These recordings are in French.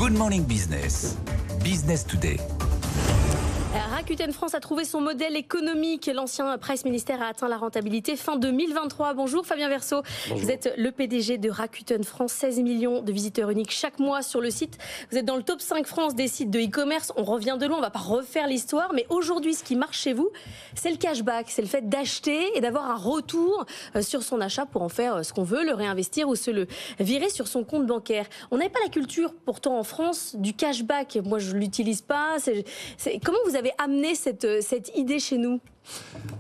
Good Morning Business, Business Today. Rakuten France a trouvé son modèle économique. L'ancien Price Minister a atteint la rentabilité fin 2023. Bonjour Fabien Verceau. Bonjour. Vous êtes le PDG de Rakuten France. 16 millions de visiteurs uniques chaque mois sur le site. Vous êtes dans le top 5 France des sites de e-commerce. On revient de loin, on ne va pas refaire l'histoire. Mais aujourd'hui, ce qui marche chez vous, c'est le cashback. C'est le fait d'acheter et d'avoir un retour sur son achat pour en faire ce qu'on veut, le réinvestir ou se le virer sur son compte bancaire. On n'avait pas la culture pourtant en France du cashback. Moi, je ne l'utilise pas. Comment vous avez amené cette idée chez nous?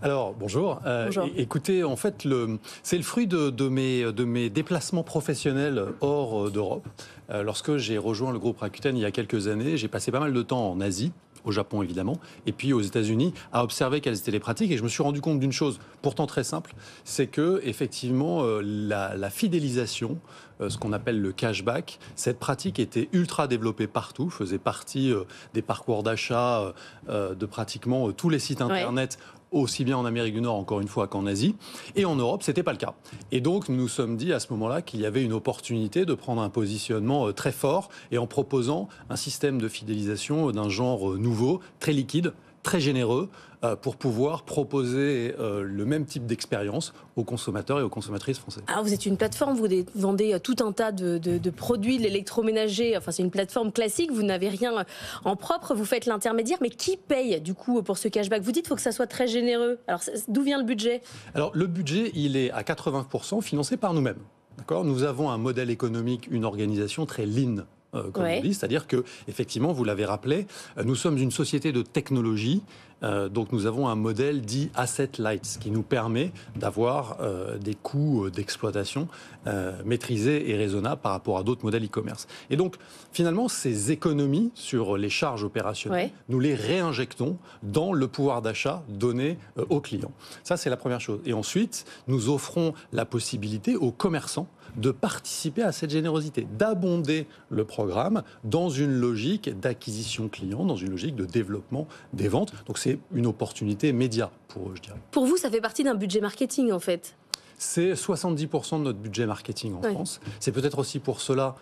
Alors, bonjour. Écoutez, en fait, c'est le fruit de mes déplacements professionnels hors d'Europe. Lorsque j'ai rejoint le groupe Rakuten il y a quelques années, j'ai passé pas mal de temps en Asie, au Japon évidemment, et puis aux États-Unis, à observer quelles étaient les pratiques. Et je me suis rendu compte d'une chose, pourtant très simple, c'est que effectivement la fidélisation, ce qu'on appelle le cashback, cette pratique était ultra développée partout, faisait partie des parcours d'achat de pratiquement tous les sites internet. Ouais. Aussi bien en Amérique du Nord, encore une fois, qu'en Asie. Et en Europe, c'était pas le cas. Et donc, nous nous sommes dit à ce moment-là qu'il y avait une opportunité de prendre un positionnement très fort et en proposant un système de fidélisation d'un genre nouveau, très liquide, très généreux, pour pouvoir proposer le même type d'expérience aux consommateurs et aux consommatrices français. Alors vous êtes une plateforme, vous vendez tout un tas de produits, de l'électroménager, enfin c'est une plateforme classique, vous n'avez rien en propre, vous faites l'intermédiaire, mais qui paye du coup pour ce cashback? Vous dites qu'il faut que ça soit très généreux. Alors d'où vient le budget? Alors le budget, il est à 80% financé par nous-mêmes. D'accord ? Nous avons un modèle économique, une organisation très lean. Comme on dit, c'est-à-dire que, effectivement, vous l'avez rappelé, nous sommes une société de technologie, donc nous avons un modèle dit asset light, ce qui nous permet d'avoir des coûts d'exploitation maîtrisés et raisonnables par rapport à d'autres modèles e-commerce. Et donc, finalement, ces économies sur les charges opérationnelles, nous les réinjectons dans le pouvoir d'achat donné aux clients. Ça, c'est la première chose. Et ensuite, nous offrons la possibilité aux commerçants de participer à cette générosité, d'abonder le programme dans une logique d'acquisition client, dans une logique de développement des ventes. Donc c'est une opportunité média pour eux, je dirais. Pour vous, ça fait partie d'un budget marketing en fait? C'est 70% de notre budget marketing en France. C'est peut-être aussi pour cela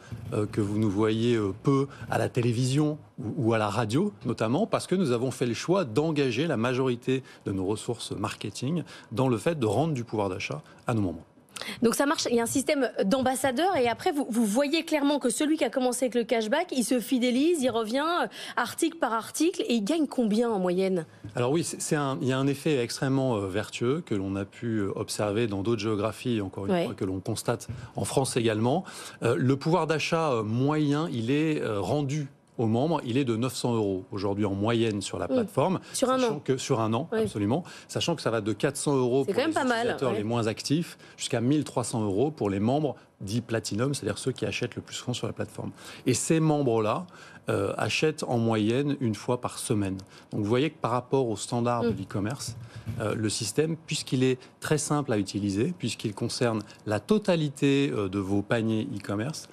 que vous nous voyez peu à la télévision ou à la radio, notamment parce que nous avons fait le choix d'engager la majorité de nos ressources marketing dans le fait de rendre du pouvoir d'achat à nos membres. Donc ça marche, il y a un système d'ambassadeurs et après vous voyez clairement que celui qui a commencé avec le cashback, il se fidélise, il revient article par article et il gagne combien en moyenne? Alors oui, il y a un effet extrêmement vertueux que l'on a pu observer dans d'autres géographies, encore une fois, que l'on constate en France également. Le pouvoir d'achat moyen, il est rendu aux membres, il est de 900 € aujourd'hui en moyenne sur la plateforme. Sur un an. Sur un an, absolument. Sachant que ça va de 400 € pour les utilisateurs les moins actifs jusqu'à 1 300 € pour les membres dits Platinum, c'est-à-dire ceux qui achètent le plus souvent sur la plateforme. Et ces membres-là achètent en moyenne une fois par semaine. Donc vous voyez que par rapport aux standards de l'e-commerce, le système, puisqu'il est très simple à utiliser, puisqu'il concerne la totalité de vos paniers e-commerce,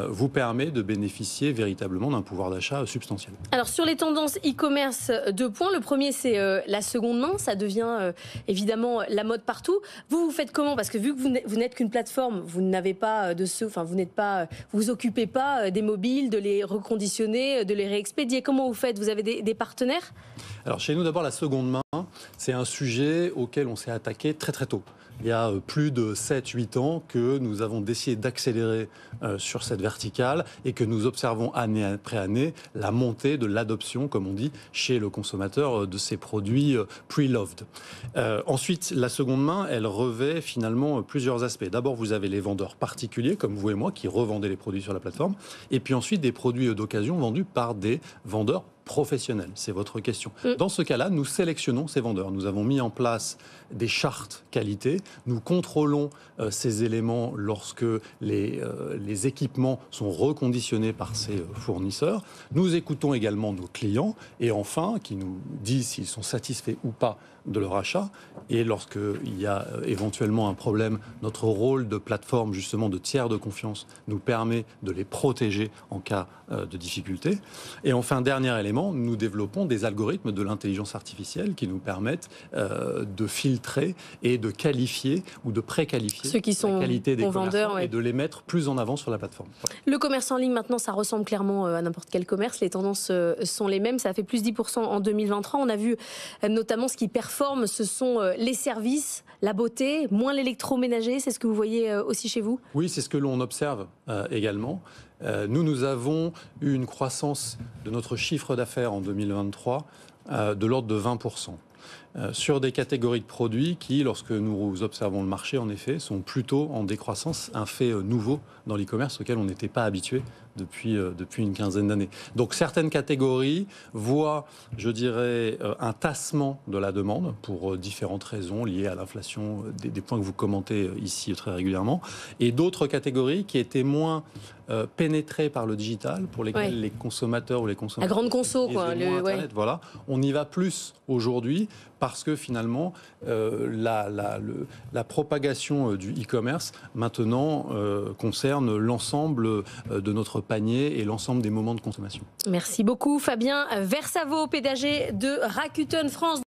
vous permet de bénéficier véritablement d'un pouvoir d'achat substantiel. Alors sur les tendances e-commerce, 2 points. Le premier, c'est la seconde main. Ça devient évidemment la mode partout. Vous faites comment? Parce que vu que vous n'êtes qu'une plateforme, vous n'avez pas vous occupez pas des mobiles, de les reconditionner, de les réexpédier. Comment vous faites? Vous avez des partenaires? Alors chez nous, d'abord, la seconde main, c'est un sujet auquel on s'est attaqué très très tôt. Il y a plus de 7-8 ans que nous avons décidé d'accélérer sur cette verticale et que nous observons année après année la montée de l'adoption, comme on dit, chez le consommateur de ces produits pre-loved. Ensuite, la seconde main, elle revêt finalement plusieurs aspects. D'abord, vous avez les vendeurs particuliers, comme vous et moi, qui revendaient les produits sur la plateforme. Et puis ensuite, des produits d'occasion vendus par des vendeurs professionnels, c'est votre question. Dans ce cas-là, nous sélectionnons ces vendeurs. Nous avons mis en place des chartes qualité. Nous contrôlons ces éléments lorsque les équipements sont reconditionnés par ces fournisseurs. Nous écoutons également nos clients et enfin, qui nous disent s'ils sont satisfaits ou pas de leur achat. Et lorsqu'il y a éventuellement un problème, notre rôle de plateforme, justement de tiers de confiance, nous permet de les protéger en cas de difficulté. Et enfin, dernier élément, simultanément, nous développons des algorithmes de l'intelligence artificielle qui nous permettent de filtrer et de qualifier ou de préqualifier ceux qui sont la qualité des commerçants ouais. et de les mettre plus en avant sur la plateforme. Voilà. Le commerce en ligne, maintenant, ça ressemble clairement à n'importe quel commerce. Les tendances sont les mêmes. Ça a fait plus 10% en 2023. On a vu notamment ce qui performe, ce sont les services, la beauté, moins l'électroménager. C'est ce que vous voyez aussi chez vous? Oui, c'est ce que l'on observe également. Nous avons eu une croissance de notre chiffre d'affaires en 2023 de l'ordre de 20%. Sur des catégories de produits qui, lorsque nous observons le marché, en effet, sont plutôt en décroissance, un fait nouveau dans l'e-commerce auquel on n'était pas habitué depuis une quinzaine d'années. Donc certaines catégories voient, je dirais, un tassement de la demande pour différentes raisons liées à l'inflation, des points que vous commentez ici très régulièrement, et d'autres catégories qui étaient moins pénétrées par le digital, pour lesquelles les consommateurs ou les consommateurs... La grande conso, quoi. Internet, voilà. On y va plus aujourd'hui parce que finalement, la propagation du e-commerce maintenant concerne l'ensemble de notre panier et l'ensemble des moments de consommation. Merci beaucoup Fabien Versavo, PDG de Rakuten France.